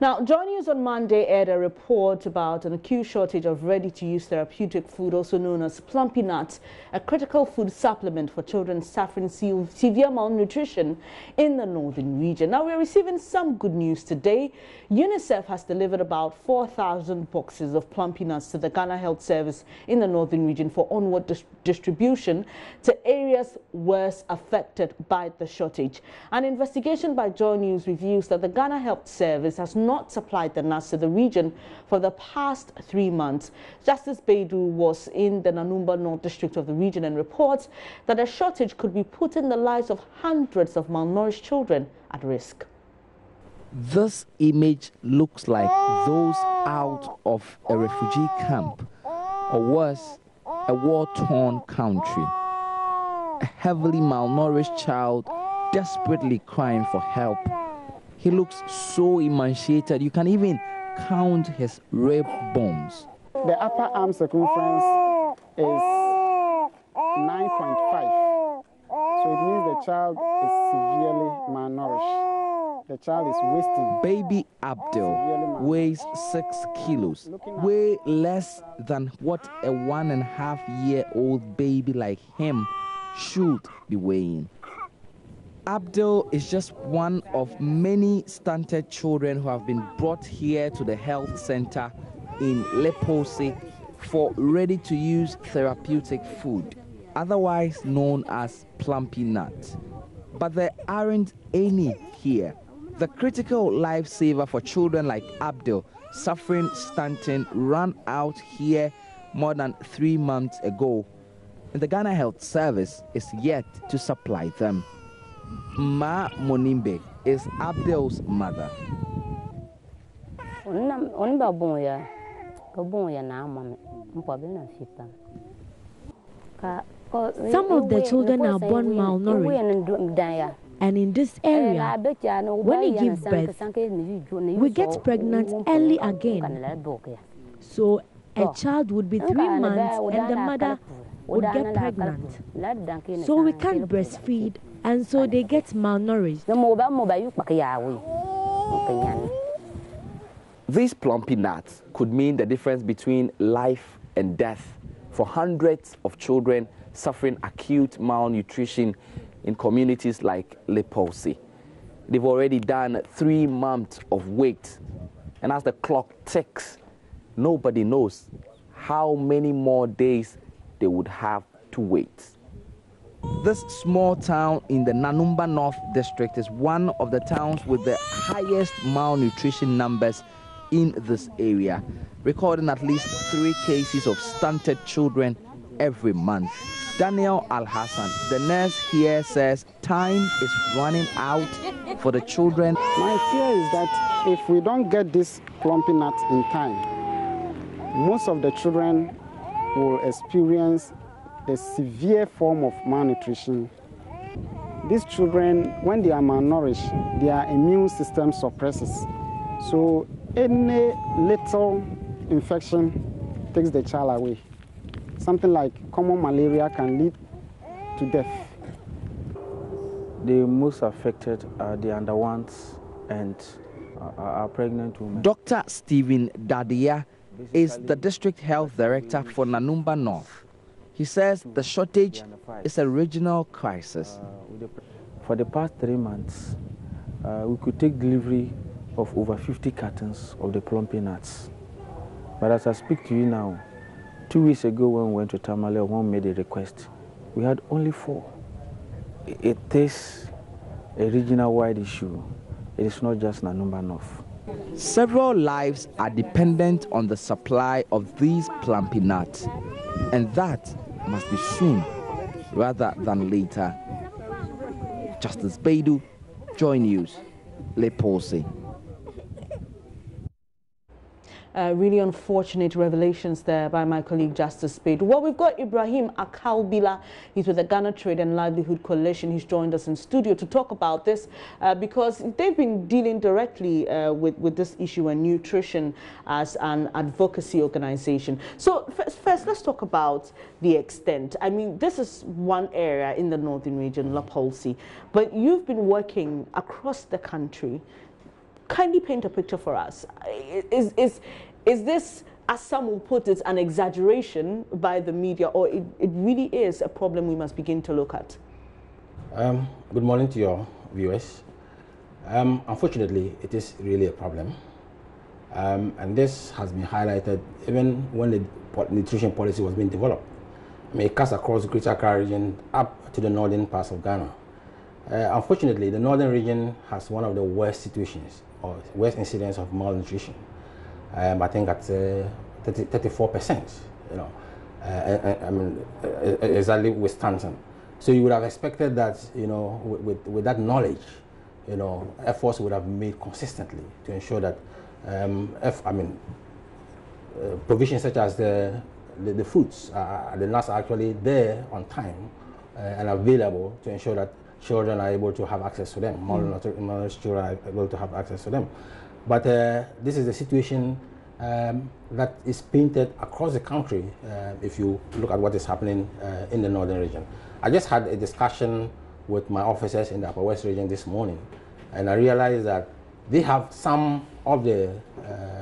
Now, JoyNews on Monday aired a report about an acute shortage of ready-to-use therapeutic food, also known as plumpy nuts, a critical food supplement for children suffering severe malnutrition in the northern region. Now, we're receiving some good news today. UNICEF has delivered about 4,000 boxes of plumpy nuts to the Ghana Health Service in the northern region for onward distribution to areas worst affected by the shortage. An investigation by JoyNews reveals that the Ghana Health Service has not supplied the nuts to the region for the past 3 months. Justice Baidu was in the Nanumba North District of the region and reports that a shortage could be putting the lives of hundreds of malnourished children at risk. This image looks like those out of a refugee camp, or worse, a war-torn country. A heavily malnourished child desperately crying for help. He looks so emaciated, you can even count his rib bones. The upper arm circumference is 9.5, so it means the child is severely malnourished. The child is wasting. Baby Abdul weighs 6 kilos, way less than what a 1.5-year-old baby like him should be weighing. Abdul is just one of many stunted children who have been brought here to the health center in Leposi for ready-to-use therapeutic food, otherwise known as plumpy nuts. But there aren't any here. The critical lifesaver for children like Abdul suffering stunting ran out here more than 3 months ago, and the Ghana Health Service is yet to supply them. Ma Monimbe is Abdel's mother. Some of the children are born malnourished, and in this area, when we give birth, we get pregnant early again. So a child would be 3 months and the mother would get pregnant. So we can't breastfeed, and so they get malnourished. These plumpy nuts could mean the difference between life and death for hundreds of children suffering acute malnutrition in communities like Leposi. They've already done 3 months of wait, and as the clock ticks, nobody knows how many more days they would have to wait. This small town in the Nanumba North District is one of the towns with the highest malnutrition numbers in this area, recording at least 3 cases of stunted children every month. Daniel Al-Hassan, the nurse here, says time is running out for the children. My fear is that if we don't get this plumpy nut in time, most of the children will experience the severe form of malnutrition. These children, when they are malnourished, their immune system suppresses. So any little infection takes the child away. Something like common malaria can lead to death. The most affected are the underones and are pregnant women. Dr. Stephen Dadia is the district health director for Nanumba North. He says the shortage is a regional crisis. For the past 3 months, we could take delivery of over 50 cartons of the plumpy nuts. But as I speak to you now, 2 weeks ago when we went to Tamale, one made a request. We had only 4. It is a regional-wide issue. It is not just Nanumba North. Several lives are dependent on the supply of these plumpy nuts, and that must be soon rather than later. Justice Baidu, JoyNews, Leposi. Really unfortunate revelations there by my colleague Justice Baidu. Well, we've got Ibrahim Akalbila. He's with the Ghana Trade and Livelihood Coalition. He's joined us in studio to talk about this because they've been dealing directly with this issue and nutrition as an advocacy organization. So first, let's talk about the extent. I mean, this is one area in the northern region, Leposi, but you've been working across the country kindly paint a picture for us. Is this, as some will put it, an exaggeration by the media, or it really is a problem we must begin to look at? Good morning to your viewers. Unfortunately, it is really a problem. And this has been highlighted even when the nutrition policy was being developed. I mean, it cuts across the Greater Accra region up to the northern parts of Ghana. Unfortunately, the northern region has one of the worst situations or worst incidents of malnutrition. I think at 34%, you know, I mean, exactly with Stanton. So you would have expected that, you know, with that knowledge, you know, efforts would have made consistently to ensure that, provisions such as the fruits, the nuts are actually there on time and available to ensure that children are able to have access to them, malnourished children are able to have access to them. But this is the situation that is painted across the country if you look at what is happening in the northern region. I just had a discussion with my officers in the Upper West region this morning, and I realized that they have some of the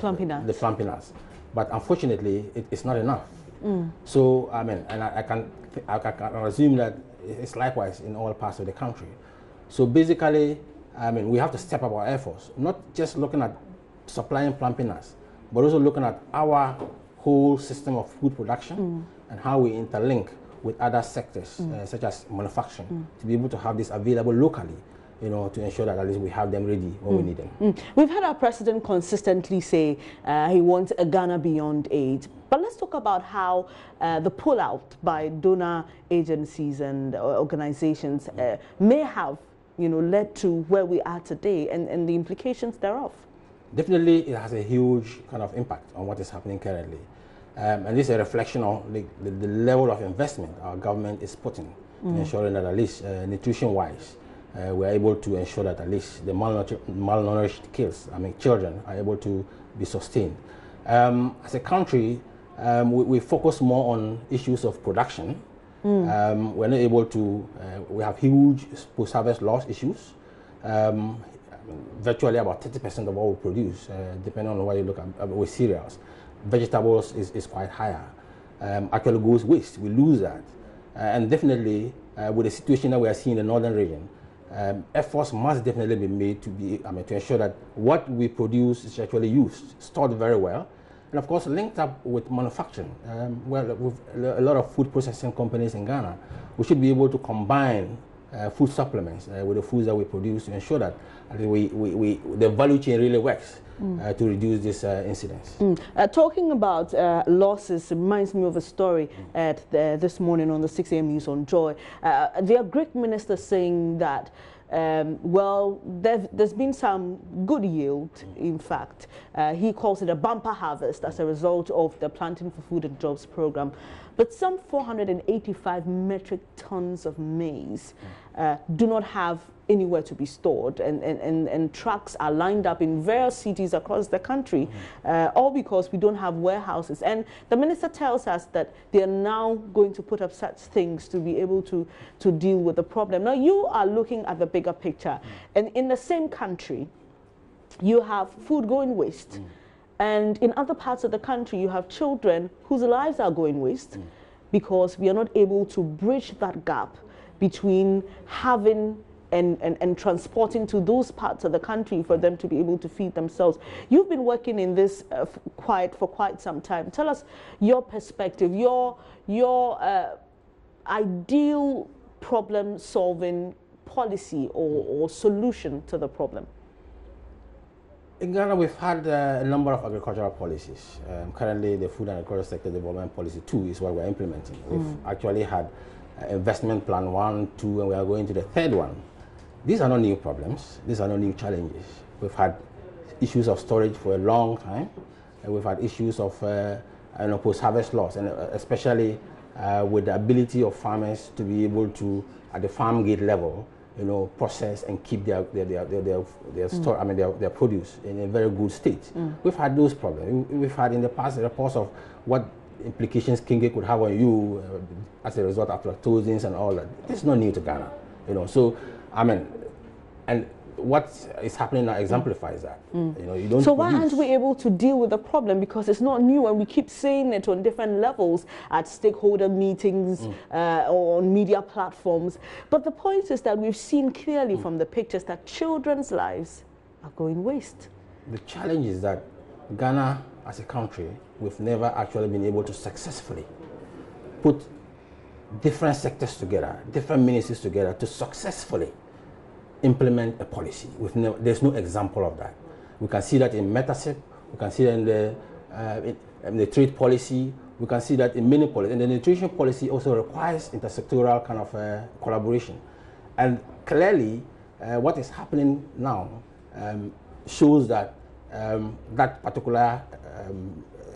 plumpy nuts, but unfortunately it's not enough. So I mean, and I can assume that it's likewise in all parts of the country. So basically, I mean, we have to step up our efforts, not just looking at supplying plumpy nuts, but also looking at our whole system of food production and how we interlink with other sectors, such as manufacturing, to be able to have this available locally, you know, to ensure that at least we have them ready when we need them. We've had our president consistently say he wants a Ghana beyond aid. But let's talk about how the pullout by donor agencies and organizations may have, you know, led to where we are today and the implications thereof. Definitely, it has a huge kind of impact on what is happening currently. And this is a reflection of the level of investment our government is putting in ensuring that at least nutrition-wise, we're able to ensure that at least the malnourished kids, I mean children, are able to be sustained. As a country, we focus more on issues of production. We're not able to, we have huge post-harvest loss issues. Virtually about 30% of what we produce, depending on what you look at with cereals. Vegetables is quite higher. Actually goes waste, we lose that. And definitely, with the situation that we are seeing in the northern region, efforts must definitely be made to to ensure that what we produce is actually used, stored very well, and of course linked up with manufacturing. Well, with a lot of food processing companies in Ghana, we should be able to combine food supplements with the foods that we produce to ensure that the value chain really works to reduce these incidents. Talking about losses reminds me of a story this morning on the 6 a.m. news on Joy. The Greek minister saying that well, there's been some good yield, in fact. He calls it a bumper harvest as a result of the Planting for Food and Jobs program. But some 485 metric tons of maize do not have anywhere to be stored, and trucks are lined up in various cities across the country, all because we don't have warehouses. And the minister tells us that they are now going to put up such things to be able to deal with the problem. Now, you are looking at the bigger picture, and in the same country, you have food going waste. And in other parts of the country, you have children whose lives are going waste because we are not able to bridge that gap between having and transporting to those parts of the country for them to be able to feed themselves. You've been working in this for quite some time. Tell us your perspective, your ideal problem-solving policy or solution to the problem. In Ghana, we've had a number of agricultural policies. Currently, the Food and Agricultural Sector Development Policy 2 is what we're implementing. We've actually had Investment Plan 1, 2, and we are going to the third one. These are not new problems. These are not new challenges. We've had issues of storage for a long time. We've had issues of post-harvest loss, and especially with the ability of farmers to be able to, at the farm gate level, process and keep their produce in a very good state. We've had those problems. We've had in the past reports of what implications Kinge could have on you as a result of aflatoxins and all that. It's not new to Ghana, So, and what is happening now exemplifies that. You know, you don't. So why aren't we able to deal with the problem? Because it's not new, and we keep saying it on different levels at stakeholder meetings, or on media platforms. But the point is that we've seen clearly from the pictures that children's lives are going waste. The challenge is that Ghana, as a country, we've never actually been able to successfully put different sectors together, different ministries together to successfully implement a policy. There's no example of that. We can see that in Metasip, we can see that in the trade policy, we can see that in many policies. And the nutrition policy also requires intersectoral kind of collaboration. And clearly, what is happening now shows that that particular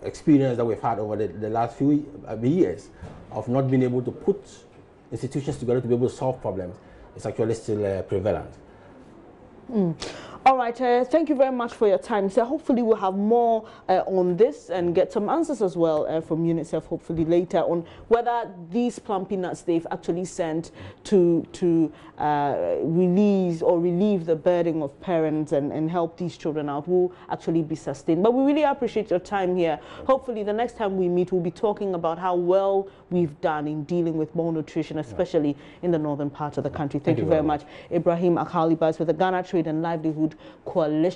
experience that we've had over the last few years of not being able to put institutions together to be able to solve problems is actually still prevalent. All right, thank you very much for your time. So hopefully we'll have more on this and get some answers as well from UNICEF hopefully later on whether these plumpy nuts they've actually sent to release or relieve the burden of parents and help these children out will actually be sustained. But we really appreciate your time here. Hopefully the next time we meet we'll be talking about how well we've done in dealing with malnutrition, especially in the northern part of the country. Thank you very much. Ibrahim Akhalibas with the Ghana Trade and Livelihood Coalition.